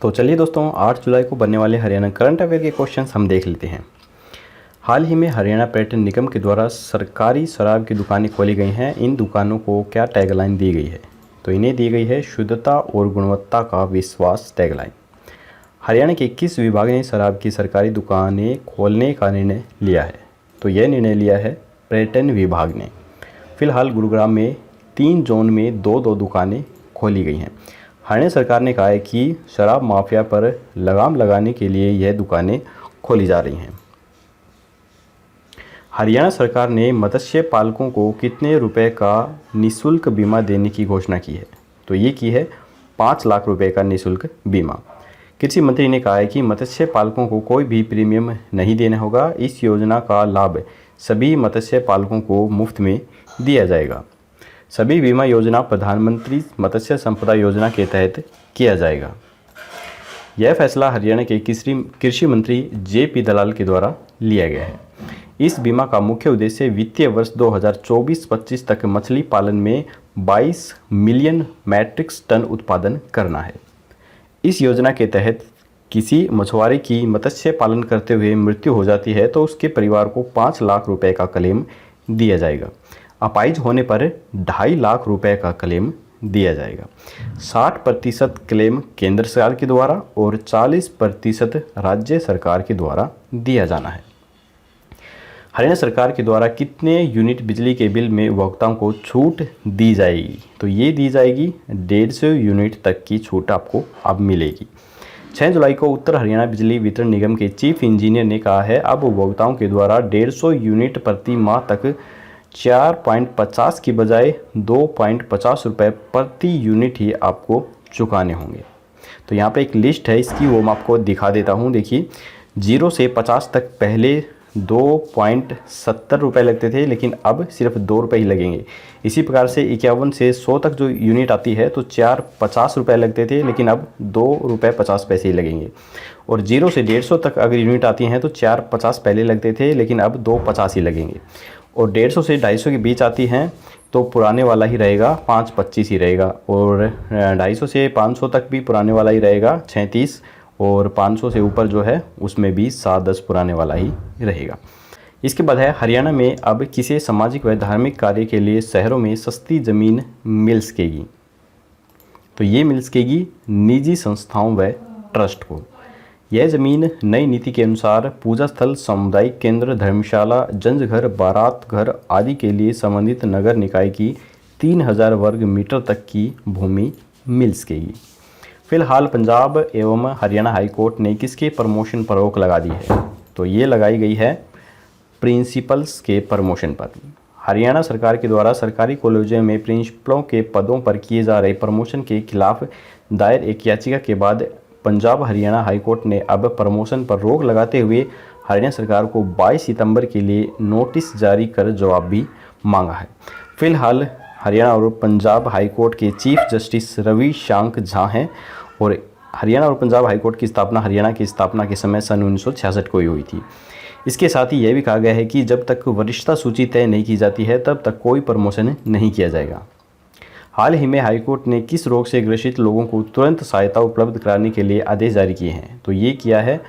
तो चलिए दोस्तों, 8 जुलाई को बनने वाले हरियाणा करंट अफेयर के क्वेश्चंस हम देख लेते हैं। हाल ही में हरियाणा पर्यटन निगम के द्वारा सरकारी शराब की दुकानें खोली गई हैं। इन दुकानों को क्या टैगलाइन दी गई है? तो इन्हें दी गई है शुद्धता और गुणवत्ता का विश्वास टैगलाइन। हरियाणा के किस विभाग ने शराब की सरकारी दुकानें खोलने का निर्णय लिया है? तो यह निर्णय लिया है पर्यटन विभाग ने। फिलहाल गुरुग्राम में 3 जोन में 2-2 दुकानें खोली गई हैं। हरियाणा सरकार ने कहा है कि शराब माफिया पर लगाम लगाने के लिए यह दुकानें खोली जा रही हैं। हरियाणा सरकार ने मत्स्य पालकों को कितने रुपए का निःशुल्क बीमा देने की घोषणा की है? तो ये की है 5 लाख रुपए का निःशुल्क बीमा। कृषि मंत्री ने कहा है कि मत्स्य पालकों को कोई भी प्रीमियम नहीं देना होगा। इस योजना का लाभ सभी मत्स्य पालकों को मुफ्त में दिया जाएगा। सभी बीमा योजना प्रधानमंत्री मत्स्य संपदा योजना के तहत किया जाएगा। यह फैसला हरियाणा के कृषि मंत्री JP दलाल के द्वारा लिया गया है। इस बीमा का मुख्य उद्देश्य वित्तीय वर्ष 2024-25 तक मछली पालन में 22 मिलियन मैट्रिक टन उत्पादन करना है। इस योजना के तहत किसी मछुआरे की मत्स्य पालन करते हुए मृत्यु हो जाती है तो उसके परिवार को 5 लाख रुपए का क्लेम दिया जाएगा। अपाहिज होने पर 2.5 लाख रुपए का क्लेम दिया जाएगा। 60% क्लेम केंद्र सरकार के द्वारा और 40% राज्य सरकार के द्वारा दिया जाना है। हरियाणा सरकार के द्वारा कितने यूनिट बिजली के बिल में उपभोक्ताओं को छूट दी जाएगी? तो ये दी जाएगी 150 यूनिट तक की छूट आपको अब मिलेगी। 6 जुलाई को उत्तर हरियाणा बिजली वितरण निगम के चीफ इंजीनियर ने कहा है अब उपभोक्ताओं के द्वारा 150 यूनिट प्रति माह तक 4.50 की बजाय 2.50 रुपये प्रति यूनिट ही आपको चुकाने होंगे। तो यहाँ पे एक लिस्ट है इसकी, वो मैं आपको दिखा देता हूँ। देखिए 0 से 50 तक पहले 2.70 रुपये लगते थे, लेकिन अब सिर्फ 2 रुपये ही लगेंगे। इसी प्रकार से 51 से 100 तक जो यूनिट आती है तो 4.50 रुपये लगते थे, लेकिन अब 2.50 रुपये ही लगेंगे। और 0 से 150 तक अगर यूनिट आती हैं तो 4.50 पहले लगते थे, लेकिन अब 2.50 ही लगेंगे। और 150 से 250 के बीच आती हैं तो पुराने वाला ही रहेगा, 5.25 ही रहेगा। और 250 से 500 तक भी पुराने वाला ही रहेगा, 36। और 500 से ऊपर जो है उसमें भी 7-10 पुराने वाला ही रहेगा। इसके बाद है हरियाणा में अब किसी सामाजिक व धार्मिक कार्य के लिए शहरों में सस्ती ज़मीन मिल सकेगी? तो ये मिल सकेगी निजी संस्थाओं व ट्रस्ट को। यह ज़मीन नई नीति के अनुसार पूजा स्थल, सामुदायिक केंद्र, धर्मशाला, जंजघर, बारात घर आदि के लिए संबंधित नगर निकाय की 3000 वर्ग मीटर तक की भूमि मिल सकेगी। फिलहाल पंजाब एवं हरियाणा हाईकोर्ट ने किसके प्रमोशन पर रोक लगा दी है? तो ये लगाई गई है प्रिंसिपल्स के प्रमोशन पर। हरियाणा सरकार के द्वारा सरकारी कॉलेजों में प्रिंसिपलों के पदों पर किए जा रहे प्रमोशन के खिलाफ दायर एक याचिका के बाद पंजाब हरियाणा हाईकोर्ट ने अब प्रमोशन पर रोक लगाते हुए हरियाणा सरकार को 22 सितंबर के लिए नोटिस जारी कर जवाब भी मांगा है। फिलहाल हरियाणा और पंजाब हाईकोर्ट के चीफ जस्टिस रवि शांक झा हैं और हरियाणा और पंजाब हाईकोर्ट की स्थापना हरियाणा की स्थापना के समय सन 1966 को ही हुई थी। इसके साथ ही यह भी कहा गया है कि जब तक वरिष्ठता सूची तय नहीं की जाती है तब तक कोई प्रमोशन नहीं किया जाएगा। हाल ही में हाईकोर्ट ने किस रोग से ग्रसित लोगों को तुरंत सहायता उपलब्ध कराने के लिए आदेश जारी किए हैं? तो ये किया है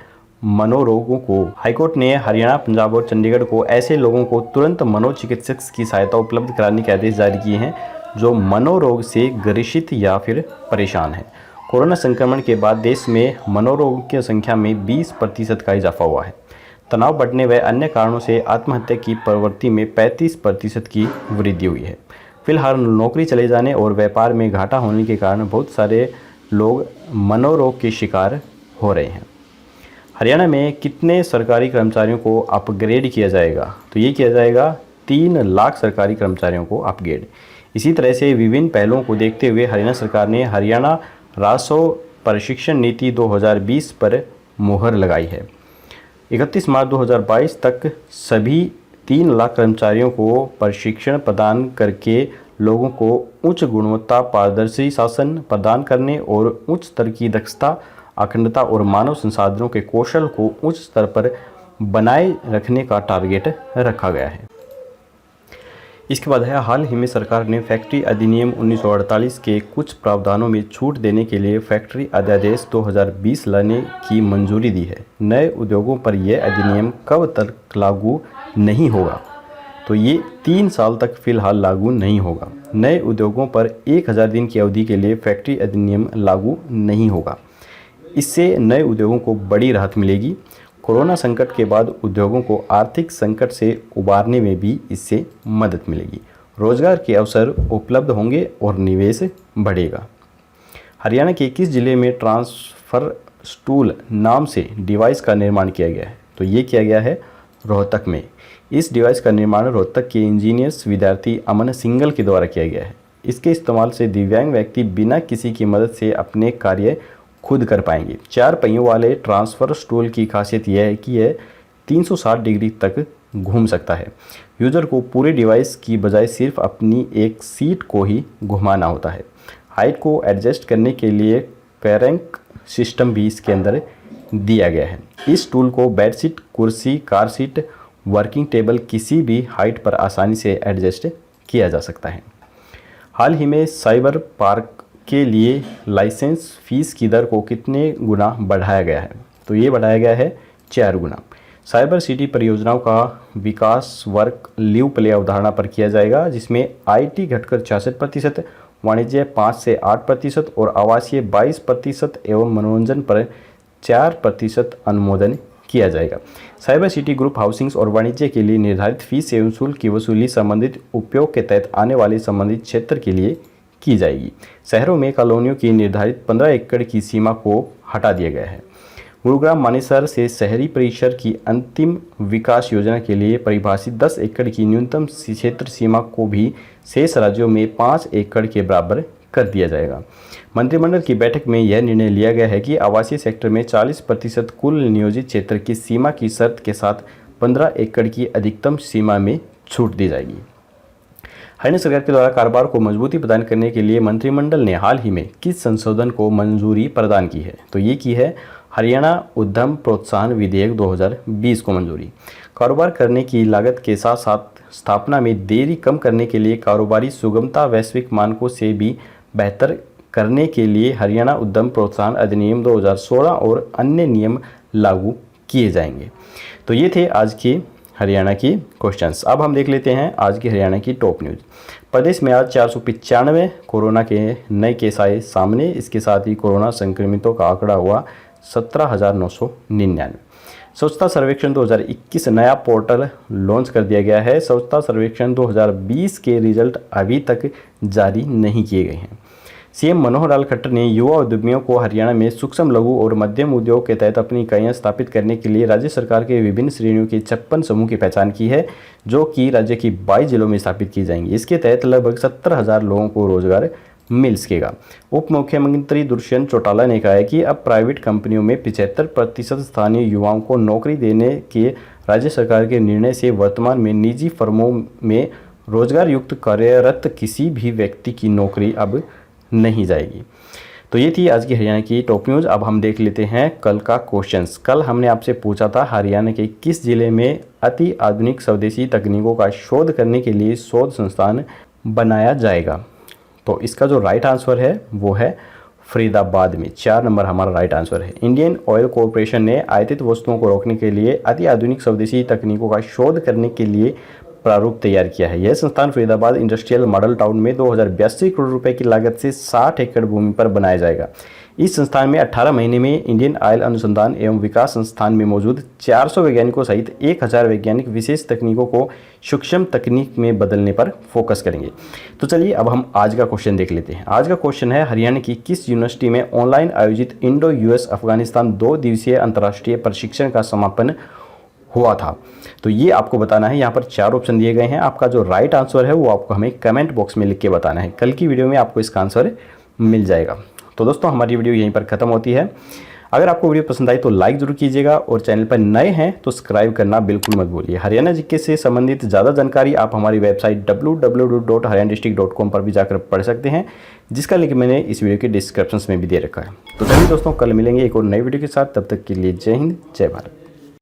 मनोरोगों को। हाईकोर्ट ने हरियाणा, पंजाब और चंडीगढ़ को ऐसे लोगों को तुरंत मनोचिकित्सक की सहायता उपलब्ध कराने के आदेश जारी किए हैं जो मनोरोग से ग्रसित या फिर परेशान हैं। कोरोना संक्रमण के बाद देश में मनोरोग की संख्या में 20% का इजाफा हुआ है। तनाव बढ़ने व अन्य कारणों से आत्महत्या की प्रवृत्ति में 35% की वृद्धि हुई है। फिलहाल नौकरी चले जाने और व्यापार में घाटा होने के कारण बहुत सारे लोग मनोरोग के शिकार हो रहे हैं। हरियाणा में कितने सरकारी कर्मचारियों को अपग्रेड किया जाएगा? तो ये किया जाएगा 3 लाख सरकारी कर्मचारियों को अपग्रेड। इसी तरह से विभिन्न पहलुओं को देखते हुए हरियाणा सरकार ने हरियाणा राजस्व प्रशिक्षण नीति 2020 पर मुहर लगाई है। 31 मार्च 2022 तक सभी 3 लाख कर्मचारियों को प्रशिक्षण प्रदान करके लोगों को उच्च गुणवत्ता, पारदर्शी शासन प्रदान करने और उच्च स्तर की दक्षता, अखंडता और मानव संसाधनों के कौशल को उच्च स्तर पर बनाए रखने का टारगेट रखा गया है। इसके बाद है, हाल ही में सरकार ने फैक्ट्री अधिनियम 1948 के कुछ प्रावधानों में छूट देने के लिए फैक्ट्री अध्यादेश 2020 लाने की मंजूरी दी है। नए उद्योगों पर यह अधिनियम कब तक लागू नहीं होगा? तो ये 3 साल तक फिलहाल लागू नहीं होगा। नए उद्योगों पर 1000 दिन की अवधि के लिए फैक्ट्री अधिनियम लागू नहीं होगा। इससे नए उद्योगों को बड़ी राहत मिलेगी। कोरोना संकट के बाद उद्योगों को आर्थिक संकट से उबारने में भी इससे मदद मिलेगी। रोजगार के अवसर उपलब्ध होंगे और निवेश बढ़ेगा। हरियाणा के किस जिले में ट्रांसफर स्टूल नाम से डिवाइस का निर्माण किया गया है? तो ये किया गया है रोहतक में। इस डिवाइस का निर्माण रोहतक के इंजीनियर्स विद्यार्थी अमन सिंगल के द्वारा किया गया है। इसके इस्तेमाल से दिव्यांग व्यक्ति बिना किसी की मदद से अपने कार्य खुद कर पाएंगे। 4 पहियों वाले ट्रांसफ़र स्टूल की खासियत यह है कि यह 360 डिग्री तक घूम सकता है। यूज़र को पूरे डिवाइस की बजाय सिर्फ अपनी एक सीट को ही घुमाना होता है। हाइट को एडजस्ट करने के लिए पैरंक सिस्टम भी इसके अंदर दिया गया है। इस टूल को बेड सीट, कुर्सी, कार सीट, वर्किंग टेबल किसी भी हाइट पर आसानी से एडजस्ट किया जा सकता है। हाल ही में साइबर पार्क के लिए लाइसेंस फीस की दर को कितने गुना बढ़ाया गया है? तो ये बढ़ाया गया है 4 गुना। साइबर सिटी परियोजनाओं का विकास वर्क लीव प्ले अवधारणा पर किया जाएगा, जिसमें आईटी घटकर 66%, वाणिज्य 5 से 8% और आवासीय 22% एवं मनोरंजन पर 4% अनुमोदन किया जाएगा। साइबर सिटी ग्रुप हाउसिंग्स और वाणिज्य के लिए निर्धारित फीस एवं शुल्क की वसूली संबंधित उपयोग के तहत आने वाले संबंधित क्षेत्र के लिए की जाएगी। शहरों में कॉलोनियों की निर्धारित 15 एकड़ की सीमा को हटा दिया गया है। गुरुग्राम मानेसर से शहरी परिसर की अंतिम विकास योजना के लिए परिभाषित 10 एकड़ की न्यूनतम क्षेत्र सीमा को भी शेष राज्यों में 5 एकड़ के बराबर कर दिया जाएगा। मंत्रिमंडल की बैठक में यह निर्णय लिया गया है कि आवासीय सेक्टर में 40% कुल नियोजित क्षेत्र की सीमा की शर्त के साथ 15 एकड़ की अधिकतम सीमा में छूट दी जाएगी। हरियाणा सरकार के द्वारा कारोबार को मजबूती प्रदान करने के लिए मंत्रिमंडल ने हाल ही में किस संशोधन को मंजूरी प्रदान की है? तो ये की है हरियाणा उद्यम प्रोत्साहन विधेयक 2020 को मंजूरी। कारोबार करने की लागत के साथ साथ स्थापना में देरी कम करने के लिए कारोबारी सुगमता वैश्विक मानकों से भी बेहतर करने के लिए हरियाणा उद्यम प्रोत्साहन अधिनियम 2016 और अन्य नियम लागू किए जाएंगे। तो ये थे आज के हरियाणा की क्वेश्चंस। अब हम देख लेते हैं आज की हरियाणा की टॉप न्यूज़। प्रदेश में आज 495 कोरोना के नए केस आए सामने। इसके साथ ही कोरोना संक्रमितों का आंकड़ा हुआ 17,999। स्वच्छता सर्वेक्षण 2021 नया पोर्टल लॉन्च कर दिया गया है। स्वच्छता सर्वेक्षण 2020 के रिजल्ट अभी तक जारी नहीं किए गए हैं। सीएम मनोहर लाल खट्टर ने युवा उद्यमियों को हरियाणा में सूक्ष्म लघु और मध्यम उद्योग के तहत अपनी इकाइयां स्थापित करने के लिए राज्य सरकार के विभिन्न श्रेणियों के 56 समूह की पहचान की है, जो कि राज्य की 22 जिलों में स्थापित की जाएंगी। इसके तहत लगभग 70,000 लोगों को रोजगार मिल सकेगा। उप मुख्यमंत्री दुष्यंत चौटाला ने कहा है कि अब प्राइवेट कंपनियों में 75% स्थानीय युवाओं को नौकरी देने के राज्य सरकार के निर्णय से वर्तमान में निजी फर्मों में रोजगार युक्त कार्यरत किसी भी व्यक्ति की नौकरी अब नहीं जाएगी। तो ये थी आज की हरियाणा की टॉप न्यूज़। अब हम देख लेते हैं कल का क्वेश्चंस। कल हमने आपसे पूछा था हरियाणा के किस जिले में अति आधुनिक स्वदेशी तकनीकों का शोध करने के लिए शोध संस्थान बनाया जाएगा। तो इसका जो राइट आंसर है वो है फरीदाबाद में। 4 नंबर हमारा राइट आंसर है। इंडियन ऑयल कॉरपोरेशन ने आयातित वस्तुओं को रोकने के लिए अति आधुनिक स्वदेशी तकनीकों का शोध करने के लिए प्रारूप तैयार किया है। यह संस्थान फरीदाबाद इंडस्ट्रियल मॉडल टाउन में 2082 करोड़ रुपए की लागत से 60 एकड़ भूमि पर बनाया जाएगा। इस संस्थान में 18 महीने में इंडियन ऑयल अनुसंधान एवं विकास संस्थान में मौजूद 400 वैज्ञानिकों सहित 1000 वैज्ञानिक विशेष तकनीकों को सूक्ष्म तकनीक में बदलने पर फोकस करेंगे। तो चलिए अब हम आज का क्वेश्चन देख लेते हैं। आज का क्वेश्चन है हरियाणा की किस यूनिवर्सिटी में ऑनलाइन आयोजित इंडो यूएस अफगानिस्तान 2 दिवसीय अंतर्राष्ट्रीय प्रशिक्षण का समापन हुआ था? तो ये आपको बताना है। यहाँ पर 4 ऑप्शन दिए गए हैं। आपका जो राइट आंसर है वो आपको हमें कमेंट बॉक्स में लिख के बताना है। कल की वीडियो में आपको इसका आंसर मिल जाएगा। तो दोस्तों हमारी वीडियो यहीं पर ख़त्म होती है। अगर आपको वीडियो पसंद आई तो लाइक जरूर कीजिएगा और चैनल पर नए हैं तो सब्सक्राइब करना बिल्कुल मत भूलिए। हरियाणा जीके से संबंधित ज़्यादा जानकारी आप हमारी वेबसाइट www.haryaniadistrict.com पर भी जाकर पढ़ सकते हैं, जिसका लिंक मैंने इस वीडियो के डिस्क्रिप्शन में भी दे रखा है। तो चलिए दोस्तों कल मिलेंगे एक और नई वीडियो के साथ। तब तक के लिए जय हिंद, जय भारत।